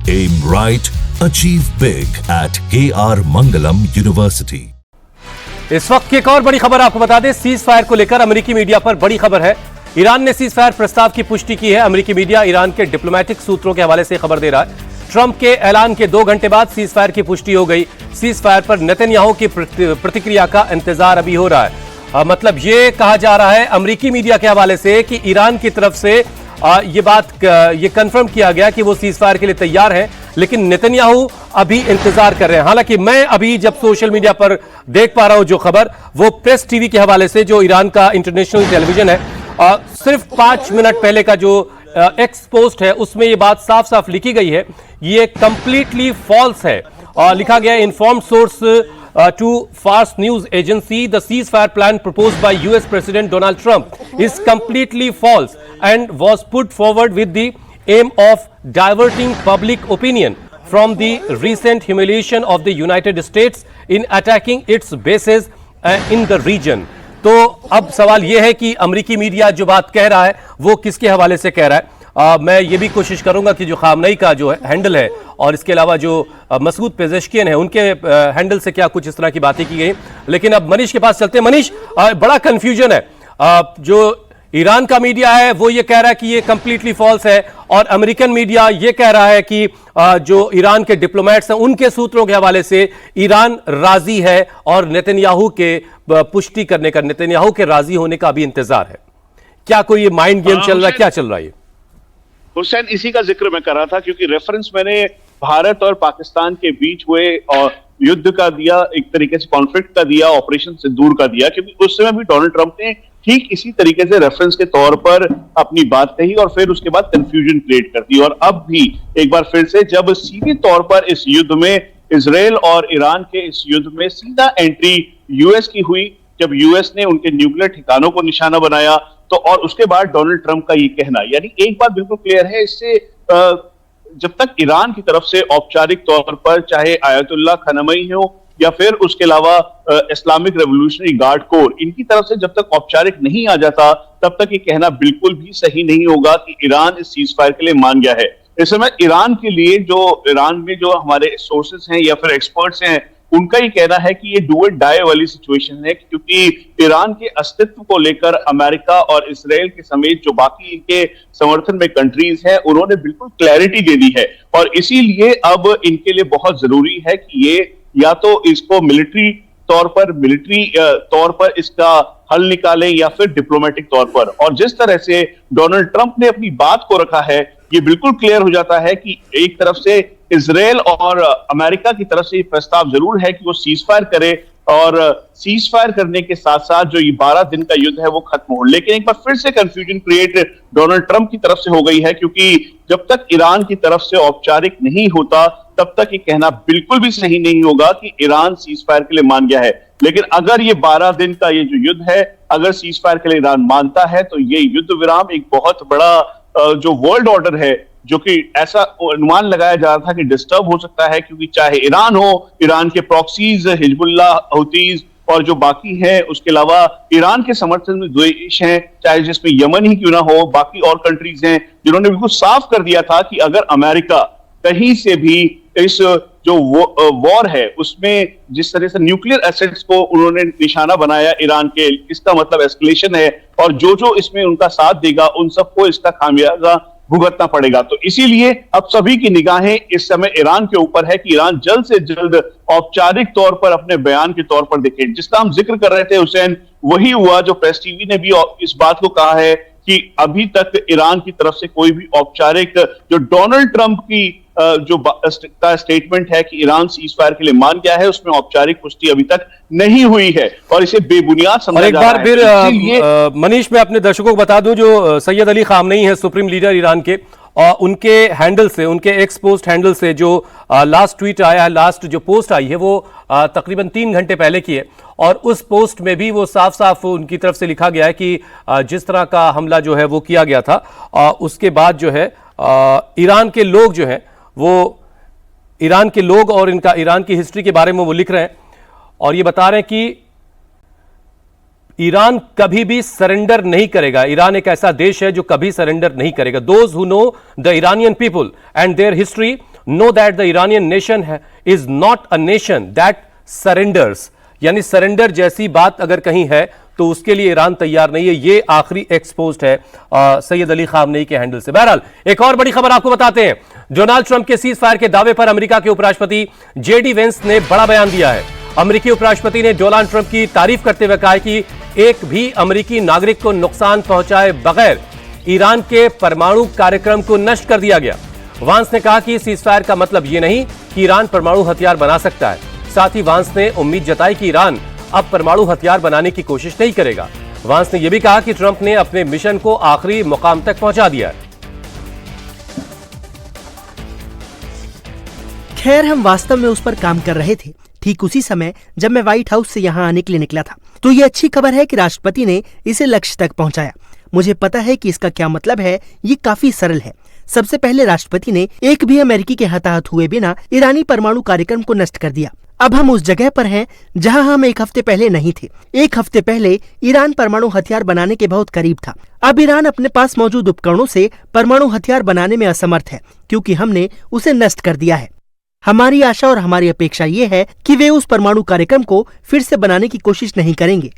Aim right, achieve big at KR Mangalam University. इस वक्त की एक और बड़ी खबर आपको बता दें, सीज फायर को लेकर अमेरिकी मीडिया पर बड़ी खबर है। ईरान ने सीज फायर प्रस्ताव की पुष्टि की है। अमेरिकी मीडिया ईरान के डिप्लोमेटिक सूत्रों के हवाले से खबर दे रहा है। ट्रंप के ऐलान के 2 घंटे बाद सीज फायर की पुष्टि हो गई। सीज फायर पर नेतन्याहू की प्रतिक्रिया का इंतजार अभी हो रहा है। मतलब ये कहा जा रहा है अमेरिकी मीडिया के हवाले से कि ईरान की तरफ से ये कंफर्म किया गया कि वो सीज फायर के लिए तैयार है, लेकिन नेतन्याहू अभी इंतजार कर रहे हैं। हालांकि मैं अभी जब सोशल मीडिया पर देख पा रहा हूं जो खबर, वो प्रेस टीवी के हवाले से, जो ईरान का इंटरनेशनल टेलीविजन है, सिर्फ 5 मिनट पहले का जो एक्स पोस्ट है उसमें ये बात साफ साफ लिखी गई है। ये कंप्लीटली फॉल्स है। लिखा गया informed source to Fars News Agency, the ceasefire plan proposed by US President Donald Trump is completely false and was put forward with the aim of diverting public opinion from the recent humiliation of the United States in attacking its bases in the region. तो अब सवाल यह है कि अमेरिकी media जो बात कह रहा है वो किसके हवाले से कह रहा है। मैं ये भी कोशिश करूंगा कि जो खामनई का जो हैंडल है और इसके अलावा जो मसूद पेजेशकियन है उनके हैंडल से क्या कुछ इस तरह की बातें की गई। लेकिन अब मनीष के पास चलते हैं। मनीष, बड़ा कंफ्यूजन है। जो ईरान का मीडिया है वो ये कह रहा है कि ये कंप्लीटली फॉल्स है, और अमेरिकन मीडिया ये कह रहा है कि जो ईरान के डिप्लोमेट्स हैं उनके सूत्रों के हवाले से ईरान राजी है और नेतन्याहू के पुष्टि करने का, नेतन्याहू के राजी होने का अभी इंतजार है। क्या कोई माइंड गेम चल रहा है, क्या चल रहा है? हुसैन, इसी का जिक्र मैं कर रहा था, क्योंकि रेफरेंस मैंने भारत और पाकिस्तान के बीच हुए और युद्ध का दिया, एक तरीके से कॉन्फ्लिक्ट का दिया, ऑपरेशन सिंदूर का दिया, क्योंकि उस समय भी डोनाल्ड ट्रंप ने ठीक इसी तरीके से रेफरेंस के तौर पर अपनी बात कही और फिर उसके बाद कंफ्यूजन क्रिएट कर दी। और अब भी एक बार फिर से जब सीधे तौर पर इस युद्ध में, इजराइल और ईरान के इस युद्ध में सीधा एंट्री यूएस की हुई, जब यूएस ने उनके न्यूक्लियर ठिकानों को निशाना बनाया, तो और उसके बाद डोनाल्ड ट्रंप का ये कहना, यानी एक बात बिल्कुल क्लियर है, इससे जब तक ईरान की तरफ से औपचारिक तौर पर चाहे आयतुल्लाह खamenei हो या फिर उसके अलावा इस्लामिक रेवोल्यूशनरी गार्ड कोर, इनकी तरफ से जब तक औपचारिक नहीं आ जाता तब तक ये कहना बिल्कुल भी सही नहीं होगा कि ईरान इस सीज फायर के लिए मान गया है। इस समय ईरान के लिए ईरान में जो हमारे सोर्सेस हैं या फिर एक्सपर्ट्स हैं, उनका ही कहना है कि ये डू और डाई वाली सिचुएशन है, क्योंकि ईरान के अस्तित्व को लेकर अमेरिका और इसराइल के समेत जो बाकी इनके समर्थन में कंट्रीज हैं, उन्होंने बिल्कुल क्लैरिटी दे दी है। और इसीलिए अब इनके लिए बहुत जरूरी है कि ये या तो इसको मिलिट्री तौर पर इसका हल निकालें या फिर डिप्लोमेटिक तौर पर। और जिस तरह से डोनाल्ड ट्रंप ने अपनी बात को रखा है, ये बिल्कुल क्लियर हो जाता है कि एक तरफ से इजराइल और अमेरिका की तरफ से ये प्रस्ताव जरूर है कि वो सीज फायर करे, और सीज फायर करने के साथ साथ जो ये 12 दिन का युद्ध है वो खत्म हो। लेकिन एक बार फिर से कंफ्यूजन क्रिएट डोनाल्ड ट्रंप की तरफ से हो गई है, क्योंकि जब तक ईरान की तरफ से औपचारिक नहीं होता तब तक ये कहना बिल्कुल भी सही नहीं होगा कि ईरान सीज फायर के लिए मान गया है। लेकिन अगर ये 12 दिन का ये जो युद्ध है, अगर सीज फायर के लिए ईरान मानता है, तो ये युद्ध विराम एक बहुत बड़ा जो वर्ल्ड ऑर्डर है, जो कि ऐसा अनुमान लगाया जा रहा था कि डिस्टर्ब हो सकता है, क्योंकि चाहे ईरान हो, ईरान के प्रॉक्सीज, हिजबुल्लाह, हूतीज और जो बाकी है, उसके अलावा ईरान के समर्थन में देश हैं, चाहे जिसमें यमन ही क्यों ना हो, बाकी और कंट्रीज हैं जिन्होंने बिल्कुल साफ कर दिया था कि अगर अमेरिका कहीं से भी इस जो वॉर है उसमें जिस तरह से न्यूक्लियर एसेट्स को उन्होंने निशाना बनाया ईरान के, इसका मतलब एस्केलेशन है, और जो इसमें उनका साथ देगा उन सबको इसका खामियाजा भुगतना पड़ेगा। तो इसीलिए अब सभी की निगाहें इस समय ईरान के ऊपर है कि ईरान जल्द से जल्द औपचारिक तौर पर अपने बयान के तौर पर दिखे। जिसका हम जिक्र कर रहे थे हुसैन, वही हुआ जो प्रेस टीवी ने भी इस बात को कहा है कि अभी तक ईरान की तरफ से कोई भी औपचारिक, जो डोनाल्ड ट्रंप की जो का स्टेटमेंट है कि ईरान सीज फायर के लिए मान गया है, उसमें औपचारिक पुष्टि अभी तक नहीं हुई है और इसे बेबुनियाद समझा जा रहा है। एक बार फिर मनीष, मैं अपने दर्शकों को बता दूं, जो सैयद अली खामनेई है, सुप्रीम लीडर ईरान के, और उनके हैंडल से, उनके एक्स पोस्ट हैंडल से जो लास्ट ट्वीट आया है, लास्ट जो पोस्ट आई है, वो तकरीबन 3 घंटे पहले की है, और उस पोस्ट में भी वो साफ साफ उनकी तरफ से लिखा गया है कि जिस तरह का हमला जो है वो किया गया था, उसके बाद जो है ईरान के लोग जो हैं, वो ईरान के लोग और इनका ईरान की हिस्ट्री के बारे में वो लिख रहे हैं, और ये बता रहे हैं कि ईरान कभी भी सरेंडर नहीं करेगा। ईरान एक ऐसा देश है जो कभी सरेंडर नहीं करेगा। Those who know the Iranian people and there history know that the Iranian nation is not a nation that surrenders, यानी सरेंडर जैसी बात अगर कहीं है तो उसके लिए ईरान तैयार नहीं है। ये आखिरी एक्सपोज्ड है सैयद अली खामनेई के हैंडल से। बहरहाल एक और बड़ी खबर आपको बताते हैं। डोनाल्ड ट्रंप के सीज फायर के दावे पर अमेरिका के उपराष्ट्रपति जेडी वेंस ने बड़ा बयान दिया है। अमेरिकी उपराष्ट्रपति ने डोनाल्ड ट्रंप की तारीफ करते हुए कहा कि एक भी अमेरिकी नागरिक को नुकसान पहुंचाए बगैर ईरान के परमाणु कार्यक्रम को नष्ट कर दिया गया। वांस ने कहा कि सीज फायर का मतलब यह नहीं कि ईरान परमाणु हथियार बना सकता है। साथ ही वांस ने उम्मीद जताई कि ईरान अब परमाणु हथियार बनाने की कोशिश नहीं करेगा। वांस ने यह भी कहा कि ट्रंप ने अपने मिशन को आखिरी मुकाम तक पहुंचा दिया है। खैर, हम वास्तव में उस पर काम कर रहे थे। ठीक उसी समय जब मैं व्हाइट हाउस से यहाँ आने के लिए निकला था, तो ये अच्छी खबर है कि राष्ट्रपति ने इसे लक्ष्य तक पहुंचाया। मुझे पता है कि इसका क्या मतलब है। ये काफी सरल है। सबसे पहले राष्ट्रपति ने एक भी अमेरिकी के हताहत हुए बिना ईरानी परमाणु कार्यक्रम को नष्ट कर दिया। अब हम उस जगह पर हैं जहां हम एक हफ्ते पहले नहीं थे। एक हफ्ते पहले ईरान परमाणु हथियार बनाने के बहुत करीब था। अब ईरान अपने पास मौजूद उपकरणों से परमाणु हथियार बनाने में असमर्थ है, क्योंकि हमने उसे नष्ट कर दिया है। हमारी आशा और हमारी अपेक्षा ये है कि वे उस परमाणु कार्यक्रम को फिर से बनाने की कोशिश नहीं करेंगे।